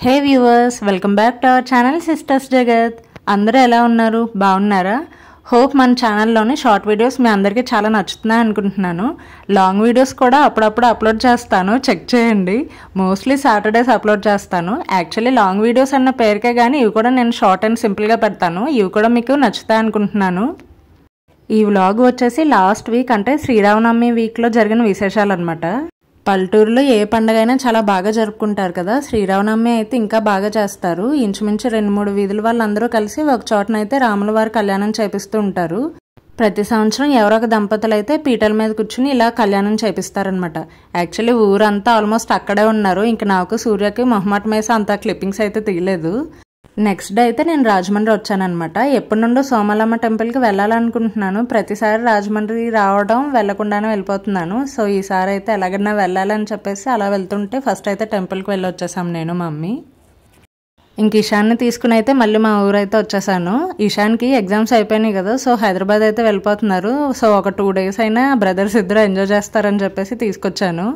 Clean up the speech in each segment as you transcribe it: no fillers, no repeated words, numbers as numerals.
Hey viewers, welcome back to our channel sisters జగత్. అందరూ ఎలా ఉన్నారు? బాగున్నారా? హోప్ మన ఛానల్లోని షార్ట్ వీడియోస్ మీ అందరికీ చాలా నచ్చుతున్నాయి అనుకుంటున్నాను. లాంగ్ వీడియోస్ కూడా అప్పుడప్పుడు అప్లోడ్ చేస్తాను, చెక్ చేయండి. మోస్ట్లీ సాటర్డేస్ అప్లోడ్ చేస్తాను. యాక్చువల్లీ లాంగ్ వీడియోస్ అన్న పేరుకే కానీ ఇవి కూడా నేను షార్ట్ అండ్ సింపుల్గా పెడతాను. ఇవి కూడా మీకు నచ్చుతాయి అనుకుంటున్నాను. ఈ వ్లాగ్ వచ్చేసి లాస్ట్ వీక్ అంటే శ్రీరామనవమి వీక్లో జరిగిన విశేషాలు అనమాట. పల్లెటూరులో ఏ పండుగ అయినా చాలా బాగా జరుపుకుంటారు కదా. శ్రీరామనవమి అయితే ఇంకా బాగా చేస్తారు. ఇంచుమించు 2-3 వీధుల వాళ్ళందరూ కలిసి ఒక చోటనైతే రాముల వారి కళ్యాణం చేపిస్తూ ఉంటారు. ప్రతి సంవత్సరం ఎవరో ఒక దంపతులు అయితే పీటల మీద కూర్చుని ఇలా కళ్యాణం చేపిస్తారనమాట. యాక్చువల్లీ ఊరంతా ఆల్మోస్ట్ అక్కడే ఉన్నారు. ఇంకా నాకు సూర్యకి మొహమాటం వేసి అంత క్లిప్పింగ్స్ అయితే తీయలేదు. నెక్స్ట్ డే అయితే నేను రాజమండ్రి వచ్చానమాట. ఎప్పటి నుండో సోమలమ్మ టెంపుల్కి వెళ్ళాలనుకుంటున్నాను. ప్రతిసారి రాజమండ్రి రావడం వెళ్ళకుండానే వెళ్ళిపోతున్నాను. సో ఈసారి అయితే ఎలాగైనా వెళ్ళాలని చెప్పేసి అలా వెళ్తుంటే ఫస్ట్ అయితే టెంపుల్కి వెళ్ళి వచ్చేసాం నేను, మమ్మీ. ఇంక ఇషాన్ని తీసుకుని అయితే మళ్ళీ మా ఊరైతే వచ్చేసాను. ఇషాన్కి ఎగ్జామ్స్ అయిపోయినాయి కదా, సో హైదరాబాద్ అయితే వెళ్ళిపోతున్నారు. సో ఒక 2 days అయినా బ్రదర్స్ ఇద్దరు ఎంజాయ్ చేస్తారని చెప్పేసి తీసుకొచ్చాను.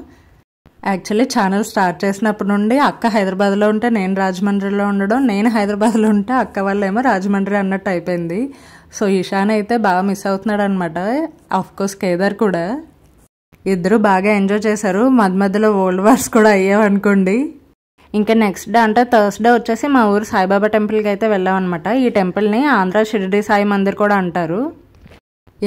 యాక్చువల్లీ ఛానల్ స్టార్ట్ చేసినప్పటి నుండి అక్క హైదరాబాద్లో ఉంటే నేను రాజమండ్రిలో ఉండడం, నేను హైదరాబాద్లో ఉంటే అక్క వాళ్ళేమో రాజమండ్రి అన్నట్టు అయిపోయింది. సో ఇషాన్ అయితే బాగా మిస్ అవుతున్నాడు అనమాట. ఆఫ్కోర్స్ కేదార్ కూడా. ఇద్దరు బాగా ఎంజాయ్ చేశారు. మధ్యలో వరల్డ్ వార్స్ కూడా అయ్యావనుకోండి. ఇంకా నెక్స్ట్ డే అంటే థర్స్డే వచ్చేసి మా ఊరు సాయిబాబా టెంపుల్కి అయితే వెళ్ళామన్నమాట. ఈ టెంపుల్ని ఆంధ్ర షిరిడి సాయి మందిర్ కూడా అంటారు.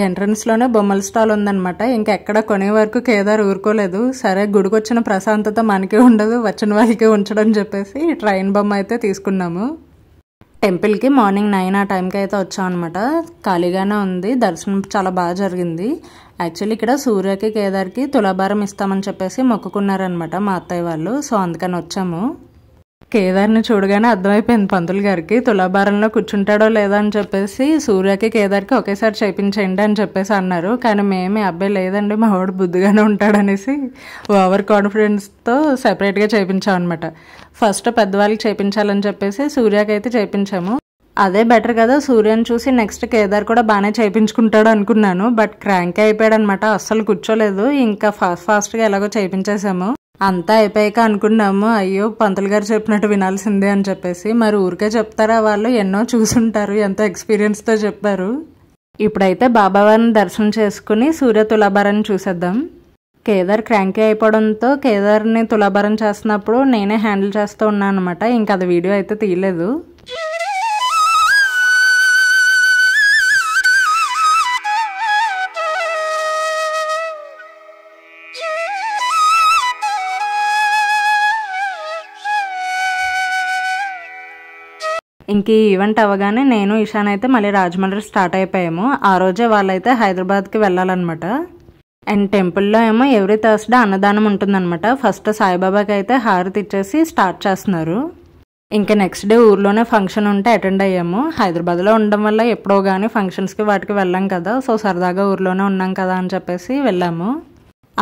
ఎంట్రన్స్లోనే బొమ్మల స్టాల్ ఉందన్నమాట. ఇంకెక్కడ కొనే వరకు కేదార్ ఊరుకోలేదు. సరే గుడికి వచ్చిన ప్రశాంతత మనకే ఉండదు, వచ్చిన వాళ్ళకే ఉంచడం చెప్పేసి ట్రైన్ బొమ్మ అయితే తీసుకున్నాము. టెంపుల్కి మార్నింగ్ 9 ఆ టైంకి అయితే వచ్చాం అనమాట. ఖాళీగానే ఉంది. దర్శనం చాలా బాగా జరిగింది. యాక్చువల్లీ ఇక్కడ సూర్యకి కేదార్కి తులాభారం ఇస్తామని చెప్పేసి మొక్కుకున్నారనమాట మా అత్తయ్య వాళ్ళు. సో అందుకని వచ్చాము. కేదార్ని చూడగానే అర్థమైపోయింది పంతులు గారికి తులాభారంలో కూర్చుంటాడో లేదా అని చెప్పేసి సూర్యకి కేదార్కి ఒకేసారి చేయించేయండి అని చెప్పేసి అన్నారు. కానీ మేమే అబ్బాయి లేదండి, మా వాడు బుద్ధిగానే ఉంటాడనేసి ఓవర్ కాన్ఫిడెన్స్తో సెపరేట్గా చేయించాం అనమాట. ఫస్ట్ పెద్దవాళ్ళకి చేయించాలని చెప్పేసి సూర్యకి అయితే చేయించాము. అదే బెటర్ కదా, సూర్యని చూసి నెక్స్ట్ కేదార్ కూడా బాగానే చేయించుకుంటాడు అనుకున్నాను. బట్ క్రాంక్ అయిపోయాడు అనమాట, అస్సలు కూర్చోలేదు. ఇంకా ఫాస్ట్గా ఎలాగో చేయించేసాము. అంతా అయిపోయాక అనుకున్నాము, అయ్యో పంతులు గారు చెప్పినట్టు వినాల్సిందే అని చెప్పేసి. మరి ఊరికే చెప్తారా, వాళ్ళు ఎన్నో చూసుంటారు, ఎంతో ఎక్స్పీరియన్స్తో చెప్పారు. ఇప్పుడైతే బాబావారిని దర్శనం చేసుకుని సూర్య తులాభారాన్ని చూసేద్దాం. కేదార్ క్రాంకీ అయిపోవడంతో కేదార్ని తులాభారం చేస్తున్నప్పుడు నేనే హ్యాండిల్ చేస్తూ ఉన్నాను అనమాట. ఇంకా అది వీడియో అయితే తీయలేదు. ఇంక ఈ ఈవెంట్ అవ్వగానే నేను ఇషాన్ అయితే మళ్ళీ రాజమండ్రి స్టార్ట్ అయిపోయాము. ఆ రోజే వాళ్ళైతే హైదరాబాద్కి వెళ్ళాలన్నమాట. అండ్ టెంపుల్లో ఏమో ఎవ్రీ థర్స్డే అన్నదానం ఉంటుందన్నమాట. ఫస్ట్ సాయిబాబాకి అయితే హారతి ఇచ్చేసి స్టార్ట్ చేస్తున్నారు. ఇంకా నెక్స్ట్ డే ఊర్లోనే ఫంక్షన్ ఉంటే అటెండ్ అయ్యాము. హైదరాబాద్లో ఉండడం వల్ల ఎప్పుడో కానీ ఫంక్షన్స్కి వాటికి వెళ్ళాం కదా, సో సరదాగా ఊర్లోనే ఉన్నాం కదా అని చెప్పేసి వెళ్ళాము.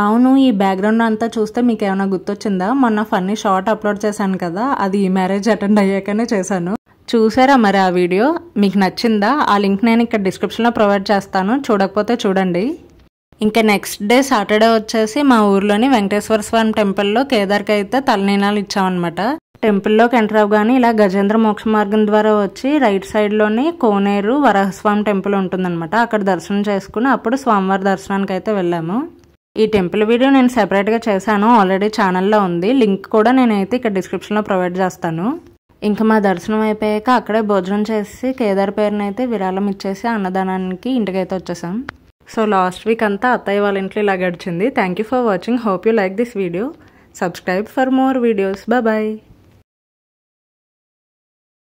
అవును, ఈ బ్యాక్గ్రౌండ్ అంతా చూస్తే మీకు ఏమైనా గుర్తొచ్చిందా? మొన్న ఫన్నీ షార్ట్ అప్లోడ్ చేశాను కదా, అది ఈ మ్యారేజ్ అటెండ్ అయ్యాకనే చేశాను. చూసారా మరి ఆ వీడియో? మీకు నచ్చిందా? ఆ లింక్ నేను ఇక్కడ డిస్క్రిప్షన్లో ప్రొవైడ్ చేస్తాను, చూడకపోతే చూడండి. ఇంకా నెక్స్ట్ డే సాటర్డే వచ్చేసి మా ఊర్లోని వెంకటేశ్వర స్వామి టెంపుల్లో కేదార్కి అయితే తలనీనాలు ఇచ్చామన్నమాట. టెంపుల్లోకి ఎంటర్ అవ్వగానే ఇలా గజేంద్ర మోక్ష మార్గం ద్వారా వచ్చి రైట్ సైడ్లోని కోనేరు వరాహస్వామి టెంపుల్ ఉంటుందన్నమాట. అక్కడ దర్శనం చేసుకుని అప్పుడు స్వామివారి దర్శనానికి అయితే వెళ్ళాము. ఈ టెంపుల్ వీడియో నేను సెపరేట్గా చేశాను, ఆల్రెడీ ఛానల్లో ఉంది. లింక్ కూడా నేనైతే ఇక్కడ డిస్క్రిప్షన్లో ప్రొవైడ్ చేస్తాను. ఇంకా మా దర్శనం అయిపోయాక అక్కడే భోజనం చేసి కేదార్ పేరునైతే విరాళం ఇచ్చేసి అన్నదానానికి ఇంటికైతే వచ్చేసాం. సో లాస్ట్ వీక్ అంతా అత్తయ్య వాళ్ళ ఇంట్లో ఇలా గడిచింది. Thank you for watching. Hope you like this video. Subscribe for more videos. Bye.